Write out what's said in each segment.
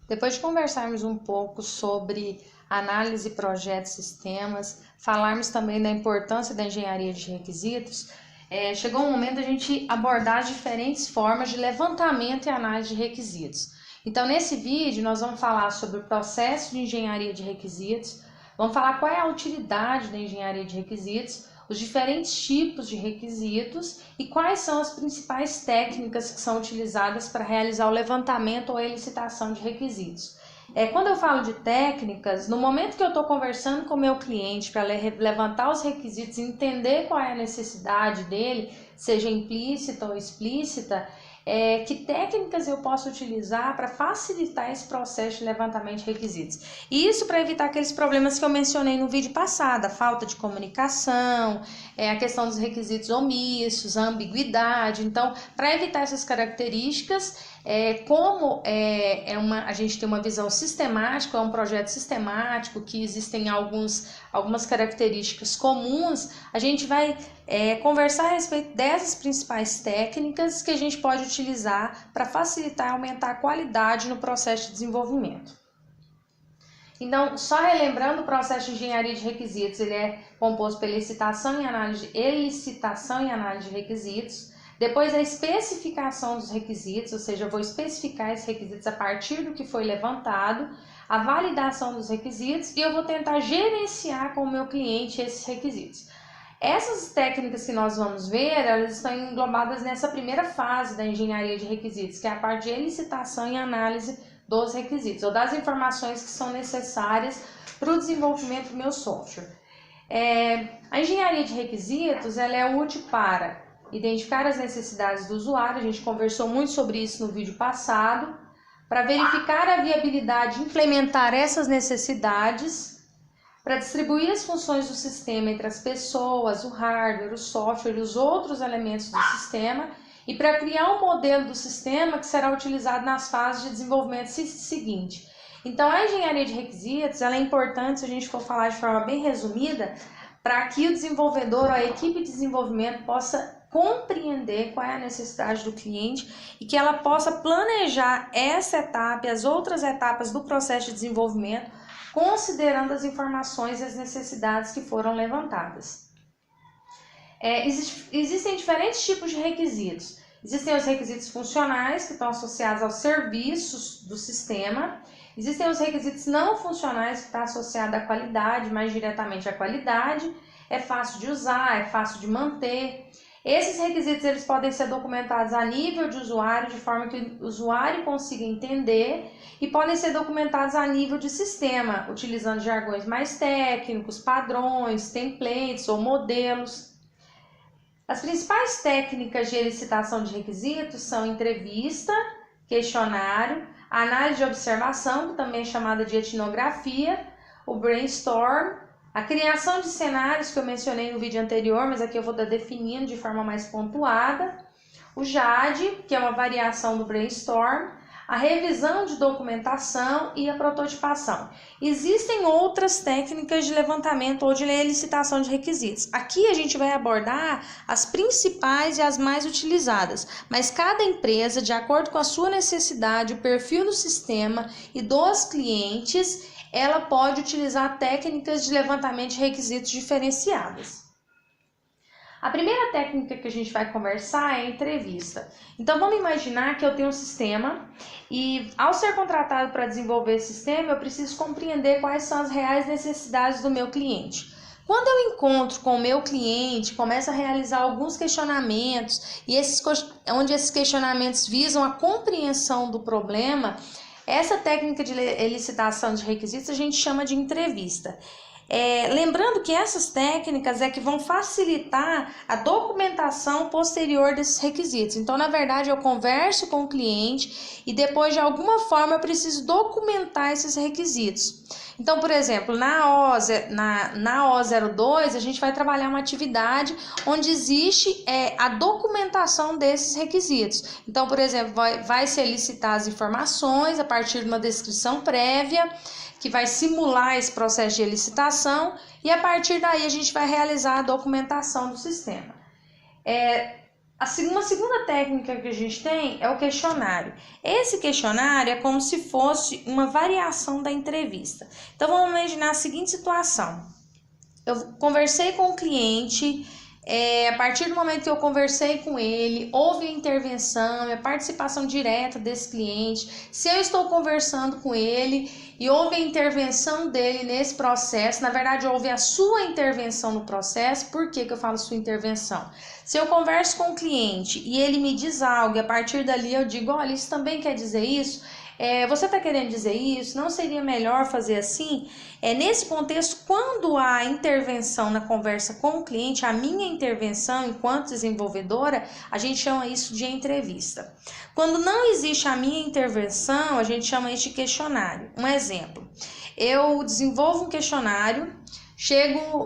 Depois de conversarmos um pouco sobre análise, projetos, sistemas, falarmos também da importância da engenharia de requisitos, chegou o momento da gente abordar as diferentes formas de levantamento e análise de requisitos. Então, nesse vídeo, nós vamos falar sobre o processo de engenharia de requisitos, vamos falar qual é a utilidade da engenharia de requisitos, os diferentes tipos de requisitos e quais são as principais técnicas que são utilizadas para realizar o levantamento ou a elicitação de requisitos. Quando eu falo de técnicas, no momento que eu estou conversando com o meu cliente para levantar os requisitos e entender qual é a necessidade dele, seja implícita ou explícita, que técnicas eu posso utilizar para facilitar esse processo de levantamento de requisitos. E isso para evitar aqueles problemas que eu mencionei no vídeo passado, a falta de comunicação, a questão dos requisitos omissos, a ambiguidade. Então, para evitar essas características, a gente tem uma visão sistemática, é um projeto sistemático que existem algumas características comuns, a gente vai conversar a respeito dessas principais técnicas que a gente pode utilizar para facilitar e aumentar a qualidade no processo de desenvolvimento. Então, só relembrando, o processo de engenharia de requisitos ele é composto pela elicitação e análise de requisitos, depois a especificação dos requisitos, ou seja, eu vou especificar esses requisitos a partir do que foi levantado, a validação dos requisitos e eu vou tentar gerenciar com o meu cliente esses requisitos. Essas técnicas que nós vamos ver, elas estão englobadas nessa primeira fase da engenharia de requisitos, que é a parte de elicitação e análise dos requisitos, ou das informações que são necessárias para o desenvolvimento do meu software. A engenharia de requisitos ela é útil para identificar as necessidades do usuário, a gente conversou muito sobre isso no vídeo passado, para verificar a viabilidade de implementar essas necessidades, para distribuir as funções do sistema entre as pessoas, o hardware, o software e os outros elementos do sistema, e para criar um modelo do sistema que será utilizado nas fases de desenvolvimento seguinte. Então, a engenharia de requisitos ela é importante, se a gente for falar de forma bem resumida, para que o desenvolvedor ou a equipe de desenvolvimento possa compreender qual é a necessidade do cliente e que ela possa planejar essa etapa e as outras etapas do processo de desenvolvimento, considerando as informações e as necessidades que foram levantadas. Existem diferentes tipos de requisitos. Existem os requisitos funcionais, que estão associados aos serviços do sistema. Existem os requisitos não funcionais, que estão associados à qualidade, mais diretamente à qualidade. É fácil de usar, é fácil de manter. Esses requisitos eles podem ser documentados a nível de usuário, de forma que o usuário consiga entender, e podem ser documentados a nível de sistema, utilizando jargões mais técnicos, padrões, templates ou modelos. As principais técnicas de elicitação de requisitos são entrevista, questionário, análise de observação, que também é chamada de etnografia, o brainstorm, a criação de cenários que eu mencionei no vídeo anterior, mas aqui eu vou estar definindo de forma mais pontuada, o JAD, que é uma variação do brainstorm, a revisão de documentação e a prototipação. Existem outras técnicas de levantamento ou de elicitação de requisitos. Aqui a gente vai abordar as principais e as mais utilizadas, mas cada empresa, de acordo com a sua necessidade, o perfil do sistema e dos clientes, ela pode utilizar técnicas de levantamento de requisitos diferenciadas. A primeira técnica que a gente vai conversar é a entrevista. Então, vamos imaginar que eu tenho um sistema e, ao ser contratado para desenvolver esse sistema, eu preciso compreender quais são as reais necessidades do meu cliente. Quando eu encontro com o meu cliente, começo a realizar alguns questionamentos, onde esses questionamentos visam a compreensão do problema, essa técnica de elicitação de requisitos a gente chama de entrevista. Lembrando que essas técnicas que vão facilitar a documentação posterior desses requisitos. Então, na verdade, eu converso com o cliente e depois, de alguma forma, eu preciso documentar esses requisitos. Então, por exemplo, na O02, a gente vai trabalhar uma atividade onde existe a documentação desses requisitos. Então, por exemplo, vai se elicitar as informações a partir de uma descrição prévia, que vai simular esse processo de elicitação, e a partir daí a gente vai realizar a documentação do sistema. Uma segunda técnica que a gente tem é o questionário. Esse questionário é como se fosse uma variação da entrevista. Então, vamos imaginar a seguinte situação. Eu conversei com o cliente, a partir do momento que eu conversei com ele, houve a intervenção, a participação direta desse cliente. Se eu estou conversando com ele e houve a intervenção dele nesse processo, na verdade houve a sua intervenção no processo. Por que eu falo sua intervenção? Se eu converso com o cliente e ele me diz algo e a partir dali eu digo, olha, isso também quer dizer isso? Você está querendo dizer isso? Não seria melhor fazer assim? Nesse contexto, quando há intervenção na conversa com o cliente, a minha intervenção enquanto desenvolvedora, a gente chama isso de entrevista. Quando não existe a minha intervenção, a gente chama isso de questionário. Um exemplo, eu desenvolvo um questionário,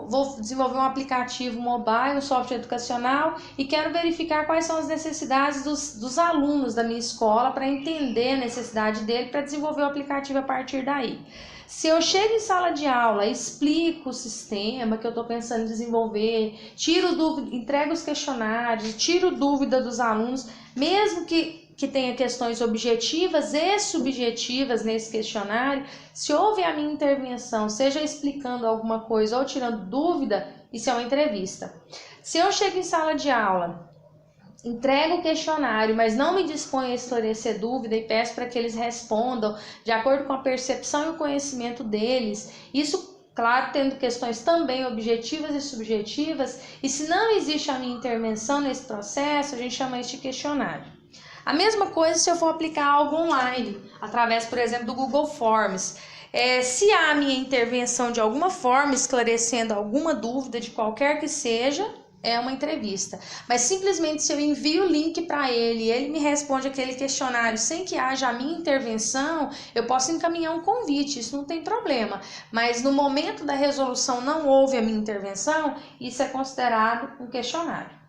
vou desenvolver um aplicativo mobile, um software educacional e quero verificar quais são as necessidades dos alunos da minha escola para entender a necessidade dele para desenvolver o aplicativo a partir daí. Se eu chego em sala de aula, explico o sistema que eu estou pensando em desenvolver, tiro dúvida, entrego os questionários, tiro dúvida dos alunos, mesmo que tenha questões objetivas e subjetivas nesse questionário, se houve a minha intervenção, seja explicando alguma coisa ou tirando dúvida, isso é uma entrevista. Se eu chego em sala de aula, entrego o questionário, mas não me disponho a esclarecer dúvida e peço para que eles respondam de acordo com a percepção e o conhecimento deles, isso, claro, tendo questões também objetivas e subjetivas, e se não existe a minha intervenção nesse processo, a gente chama isso de questionário. A mesma coisa se eu for aplicar algo online, através, por exemplo, do Google Forms. Se há a minha intervenção de alguma forma, esclarecendo alguma dúvida de qualquer que seja, é uma entrevista. Mas simplesmente se eu envio o link para ele e ele me responde aquele questionário sem que haja a minha intervenção, eu posso encaminhar um convite, isso não tem problema. Mas no momento da resolução não houve a minha intervenção, isso é considerado um questionário.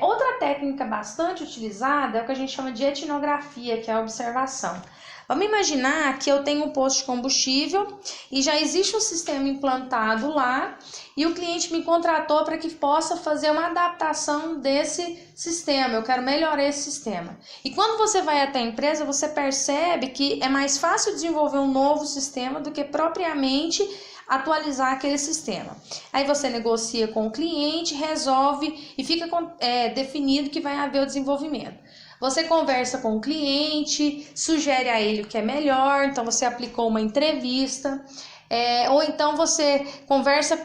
Outra técnica bastante utilizada é o que a gente chama de etnografia, que é a observação. Vamos imaginar que eu tenho um posto de combustível e já existe um sistema implantado lá e o cliente me contratou para que possa fazer uma adaptação desse sistema. Eu quero melhorar esse sistema. E quando você vai até a empresa, você percebe que é mais fácil desenvolver um novo sistema do que propriamente atualizar aquele sistema. Aí você negocia com o cliente, resolve e fica definido que vai haver o desenvolvimento. Você conversa com o cliente, sugere a ele o que é melhor, então você aplicou uma entrevista, ou então você conversa,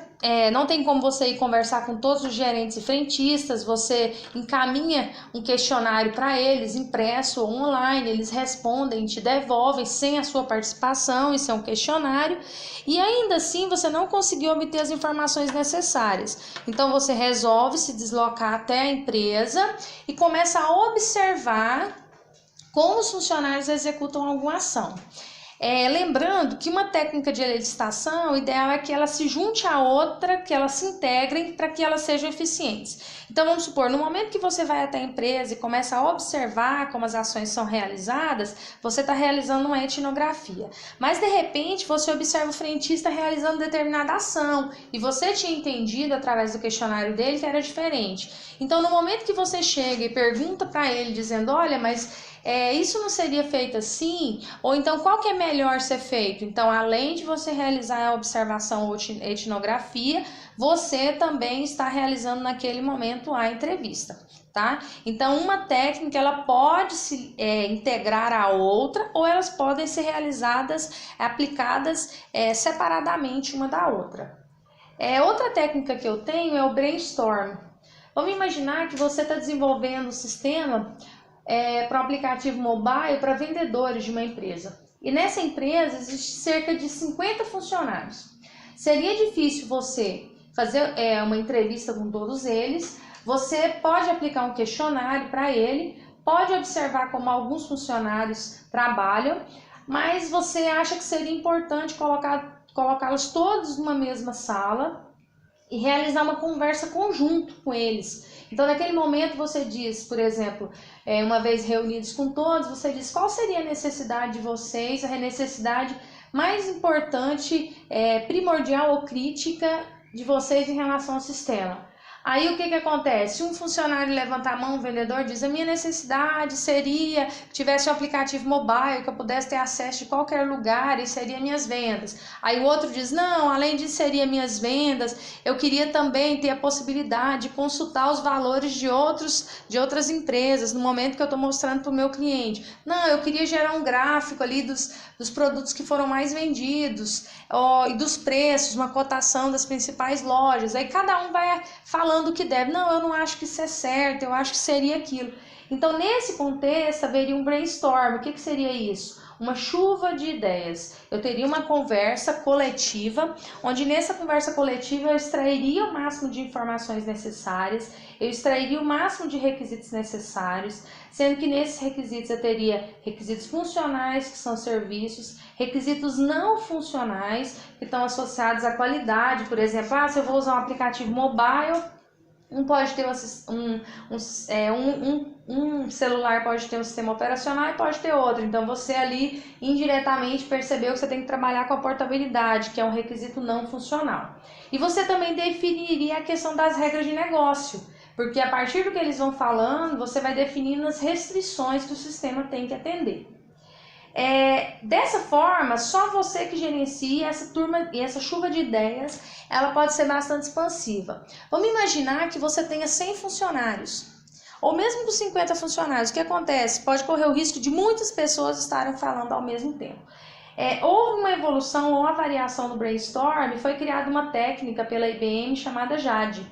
não tem como você ir conversar com todos os gerentes e frentistas, você encaminha um questionário para eles, impresso ou online, eles respondem, te devolvem sem a sua participação, isso é um questionário, e ainda assim você não conseguiu obter as informações necessárias. Então você resolve se deslocar até a empresa e começa a observar como os funcionários executam alguma ação. Lembrando que uma técnica de licitação, o ideal é que ela se junte a outra, que elas se integrem para que elas sejam eficientes. Então vamos supor, no momento que você vai até a empresa e começa a observar como as ações são realizadas, você está realizando uma etnografia. Mas de repente você observa o frentista realizando determinada ação e você tinha entendido através do questionário dele que era diferente. Então no momento que você chega e pergunta para ele dizendo, olha, mas isso não seria feito assim? Ou então qual que é melhor ser feito? Então, além de você realizar a observação ou etnografia, você também está realizando naquele momento a entrevista, tá? Então, uma técnica ela pode se integrar à outra ou elas podem ser realizadas, aplicadas separadamente uma da outra. Outra técnica que eu tenho é o brainstorm. Vamos imaginar que você está desenvolvendo um sistema para um aplicativo mobile para vendedores de uma empresa. E nessa empresa existe cerca de 50 funcionários. Seria difícil você fazer uma entrevista com todos eles, você pode aplicar um questionário para ele, pode observar como alguns funcionários trabalham, mas você acha que seria importante colocá-los todos numa mesma sala e realizar uma conversa conjunto com eles. Então, naquele momento, você diz, por exemplo, uma vez reunidos com todos, você diz qual seria a necessidade de vocês, a necessidade mais importante, primordial ou crítica de vocês em relação ao sistema. Aí o que que acontece? Se um funcionário levanta a mão, o vendedor diz: a minha necessidade seria que tivesse um aplicativo mobile, que eu pudesse ter acesso de qualquer lugar e seria minhas vendas. Aí o outro diz: não, além disso seria minhas vendas, eu queria também ter a possibilidade de consultar os valores de outras empresas no momento que eu estou mostrando para o meu cliente. Não, eu queria gerar um gráfico ali dos produtos que foram mais vendidos e dos preços, uma cotação das principais lojas. Aí cada um vai falando o que deve. Não, eu não acho que isso é certo, eu acho que seria aquilo. Então, nesse contexto, haveria um brainstorm. O que seria isso? Uma chuva de ideias. Eu teria uma conversa coletiva, onde nessa conversa coletiva eu extrairia o máximo de informações necessárias, eu extrairia o máximo de requisitos necessários, sendo que nesses requisitos eu teria requisitos funcionais, que são serviços, requisitos não funcionais, que estão associados à qualidade. Por exemplo, se eu vou usar um aplicativo mobile, pode ter um celular pode ter um sistema operacional e pode ter outro. Então você ali indiretamente percebeu que você tem que trabalhar com a portabilidade, que é um requisito não funcional. E você também definiria a questão das regras de negócio, porque a partir do que eles vão falando, você vai definindo as restrições que o sistema tem que atender. Dessa forma, só você que gerencia essa turma e essa chuva de ideias, ela pode ser bastante expansiva. Vamos imaginar que você tenha 100 funcionários, ou mesmo com 50 funcionários. O que acontece? Pode correr o risco de muitas pessoas estarem falando ao mesmo tempo. Houve uma evolução ou uma variação no brainstorm, foi criada uma técnica pela IBM chamada JAD.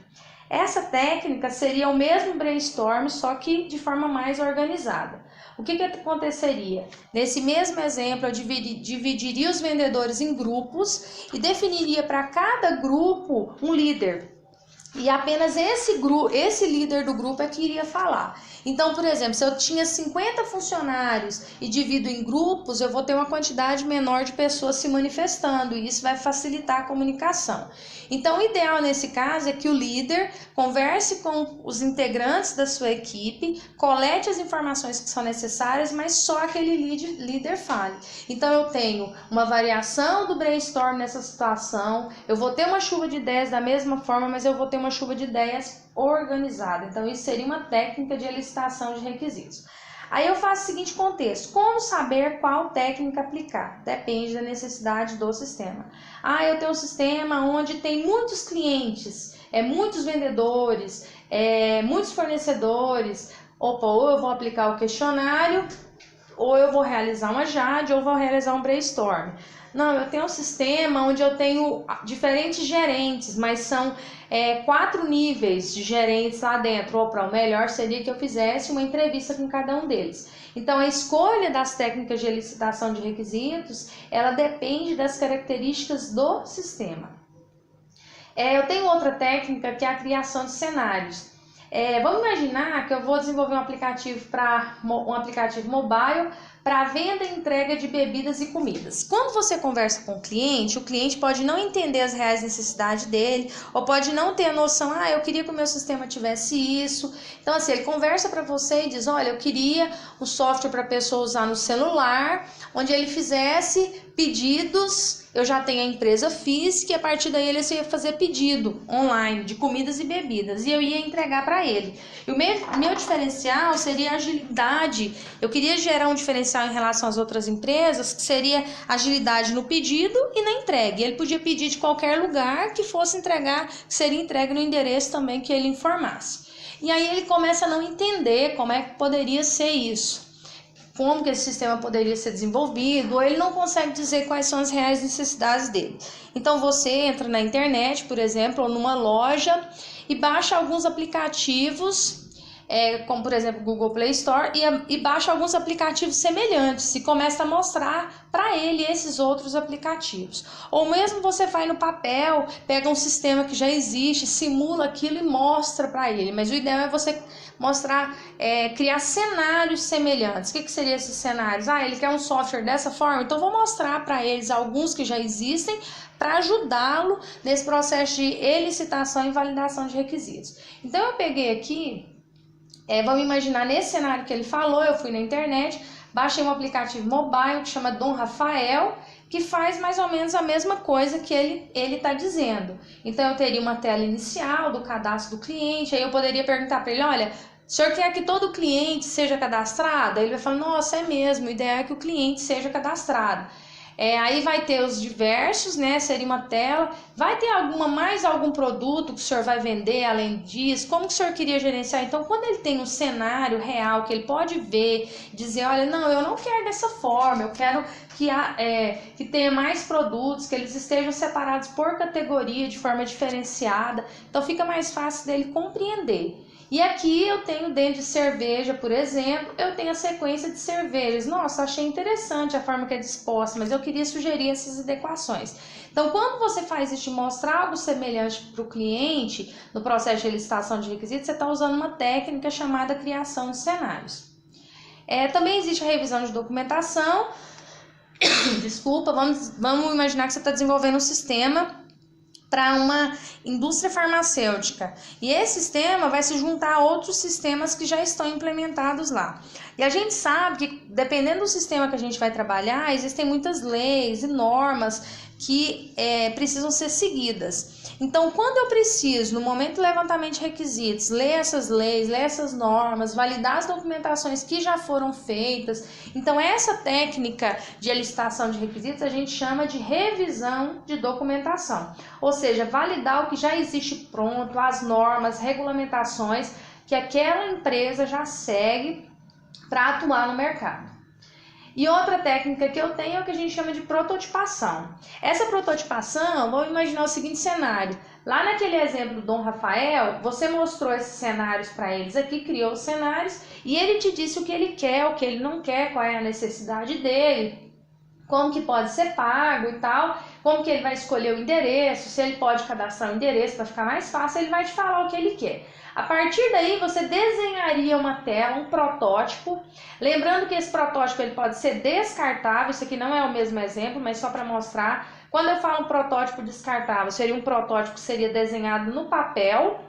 Essa técnica seria o mesmo brainstorm, só que de forma mais organizada. O que aconteceria? Nesse mesmo exemplo, eu dividiria os vendedores em grupos e definiria para cada grupo um líder. E apenas esse líder do grupo é que iria falar. Então, por exemplo, se eu tinha 50 funcionários e divido em grupos, eu vou ter uma quantidade menor de pessoas se manifestando e isso vai facilitar a comunicação. Então, o ideal nesse caso é que o líder converse com os integrantes da sua equipe, colete as informações que são necessárias, mas só aquele líder fale. Então, eu tenho uma variação do brainstorm nessa situação, eu vou ter uma chuva de ideias da mesma forma, mas eu vou ter uma chuva de ideias organizada. Então, isso seria uma técnica de elicitação de requisitos. Aí eu faço o seguinte contexto: como saber qual técnica aplicar? Depende da necessidade do sistema. Eu tenho um sistema onde tem muitos clientes, muitos vendedores, muitos fornecedores. Ou eu vou aplicar o questionário, ou eu vou realizar uma JAD, ou vou realizar um brainstorm. Não, eu tenho um sistema onde eu tenho diferentes gerentes, mas são 4 níveis de gerentes lá dentro. O melhor seria que eu fizesse uma entrevista com cada um deles. Então, a escolha das técnicas de elicitação de requisitos, ela depende das características do sistema. Eu tenho outra técnica que é a criação de cenários. Vamos imaginar que eu vou desenvolver um aplicativo mobile para venda e entrega de bebidas e comidas. Quando você conversa com o cliente pode não entender as reais necessidades dele, ou pode não ter a noção, eu queria que o meu sistema tivesse isso. Então, assim, ele conversa para você e diz: olha, eu queria um software para a pessoa usar no celular, onde ele fizesse pedidos. Eu já tenho a empresa física e a partir daí ele ia fazer pedido online de comidas e bebidas e eu ia entregar para ele. E o meu diferencial seria a agilidade. Eu queria gerar um diferencial em relação às outras empresas, que seria agilidade no pedido e na entrega. Ele podia pedir de qualquer lugar que fosse entregar, que seria entregue no endereço também que ele informasse. E aí ele começa a não entender como é que poderia ser isso, como que esse sistema poderia ser desenvolvido, ou ele não consegue dizer quais são as reais necessidades dele. Então você entra na internet, por exemplo, ou numa loja e baixa alguns aplicativos, como por exemplo o Google Play Store, e baixa alguns aplicativos semelhantes e começa a mostrar para ele esses outros aplicativos. Ou mesmo você vai no papel, pega um sistema que já existe, simula aquilo e mostra para ele. Mas o ideal é você mostrar, criar cenários semelhantes. O que seriam esses cenários? Ele quer um software dessa forma? Então vou mostrar para eles alguns que já existem para ajudá-lo nesse processo de elicitação e validação de requisitos. Então eu peguei aqui, vamos imaginar nesse cenário que ele falou, eu fui na internet, baixei um aplicativo mobile que chama Dom Rafael, que faz mais ou menos a mesma coisa que ele está dizendo. Então, eu teria uma tela inicial do cadastro do cliente, aí eu poderia perguntar para ele, olha, o senhor quer que todo cliente seja cadastrado? Aí ele vai falar, nossa, é mesmo, o ideal é que o cliente seja cadastrado. Aí vai ter os diversos, né? Seria uma tela. Vai ter mais algum produto que o senhor vai vender além disso? Como que o senhor queria gerenciar? Então, quando ele tem um cenário real que ele pode ver, dizer, olha, não, eu não quero dessa forma, eu quero que tenha mais produtos, que eles estejam separados por categoria de forma diferenciada. Então, fica mais fácil dele compreender. E aqui eu tenho dentro de cerveja, por exemplo, eu tenho a sequência de cervejas. Nossa, achei interessante a forma que é disposta, mas eu queria sugerir essas adequações. Então, quando você faz isso de mostrar algo semelhante para o cliente, no processo de licitação de requisitos, você está usando uma técnica chamada criação de cenários. Também existe a revisão de documentação. Desculpa, vamos imaginar que você está desenvolvendo um sistema para uma indústria farmacêutica. E esse sistema vai se juntar a outros sistemas que já estão implementados lá. E a gente sabe que, dependendo do sistema que a gente vai trabalhar, existem muitas leis e normas que precisam ser seguidas. Então, quando eu preciso, no momento do levantamento de requisitos, ler essas leis, ler essas normas, validar as documentações que já foram feitas, então essa técnica de licitação de requisitos a gente chama de revisão de documentação. Ou seja, validar o que já existe pronto, as normas, regulamentações que aquela empresa já segue para atuar no mercado. E outra técnica que eu tenho é o que a gente chama de prototipação. Essa prototipação, vamos imaginar o seguinte cenário. Lá naquele exemplo do Dom Rafael, você mostrou esses cenários para eles aqui, criou os cenários, e ele te disse o que ele quer, o que ele não quer, qual é a necessidade dele, como que pode ser pago e tal, como que ele vai escolher o endereço, se ele pode cadastrar o endereço para ficar mais fácil, ele vai te falar o que ele quer. A partir daí, você desenharia uma tela, um protótipo. Lembrando que esse protótipo ele pode ser descartável, isso aqui não é o mesmo exemplo, mas só para mostrar. Quando eu falo um protótipo descartável, seria um protótipo que seria desenhado no papel.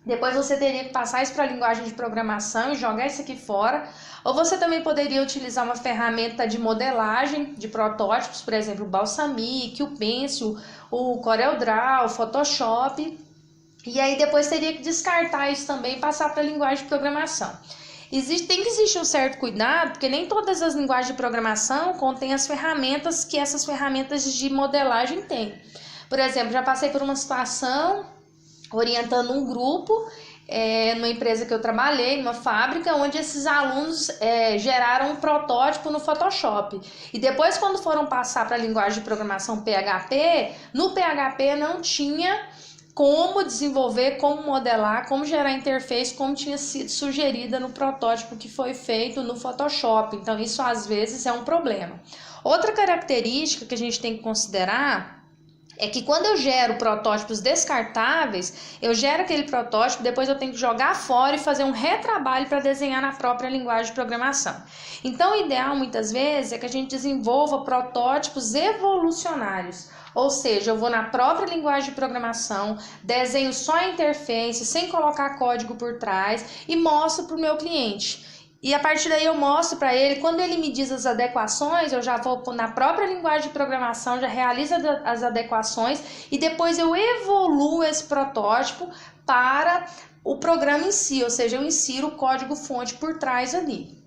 Depois você teria que passar isso para a linguagem de programação e jogar isso aqui fora. Ou você também poderia utilizar uma ferramenta de modelagem de protótipos, por exemplo, o Balsamiq, o Pencil, o CorelDRAW, o Photoshop. E aí depois teria que descartar isso também e passar para a linguagem de programação. Tem que existir um certo cuidado, porque nem todas as linguagens de programação contêm as ferramentas que essas ferramentas de modelagem têm. Por exemplo, já passei por uma situação orientando um grupo numa empresa que eu trabalhei, numa fábrica, onde esses alunos geraram um protótipo no Photoshop. E depois, quando foram passar para a linguagem de programação PHP, no PHP não tinha como desenvolver, como modelar, como gerar interface, como tinha sido sugerida no protótipo que foi feito no Photoshop. Então, isso às vezes é um problema. Outra característica que a gente tem que considerar é que quando eu gero protótipos descartáveis, eu gero aquele protótipo, depois eu tenho que jogar fora e fazer um retrabalho para desenhar na própria linguagem de programação. Então, o ideal muitas vezes é que a gente desenvolva protótipos evolucionários. Ou seja, eu vou na própria linguagem de programação, desenho só a interface, sem colocar código por trás e mostro para o meu cliente. E a partir daí eu mostro para ele, quando ele me diz as adequações, eu já vou na própria linguagem de programação, já realizo as adequações e depois eu evoluo esse protótipo para o programa em si, ou seja, eu insiro o código-fonte por trás ali.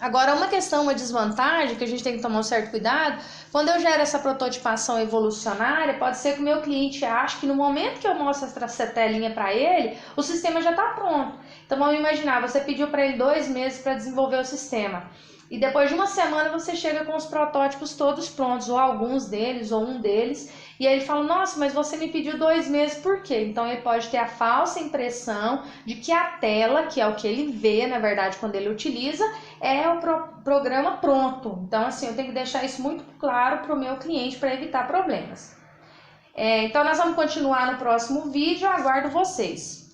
Agora, uma desvantagem que a gente tem que tomar um certo cuidado, quando eu gero essa prototipação evolucionária, pode ser que o meu cliente ache que no momento que eu mostro essa telinha para ele, o sistema já está pronto. Então, vamos imaginar, você pediu para ele 2 meses para desenvolver o sistema. E depois de uma semana você chega com os protótipos todos prontos, ou alguns deles, ou um deles, e aí ele fala, nossa, mas você me pediu 2 meses, por quê? Então ele pode ter a falsa impressão de que a tela, que é o que ele vê, na verdade, quando ele utiliza, é o programa pronto. Então, assim, eu tenho que deixar isso muito claro para o meu cliente para evitar problemas. Então, nós vamos continuar no próximo vídeo, eu aguardo vocês.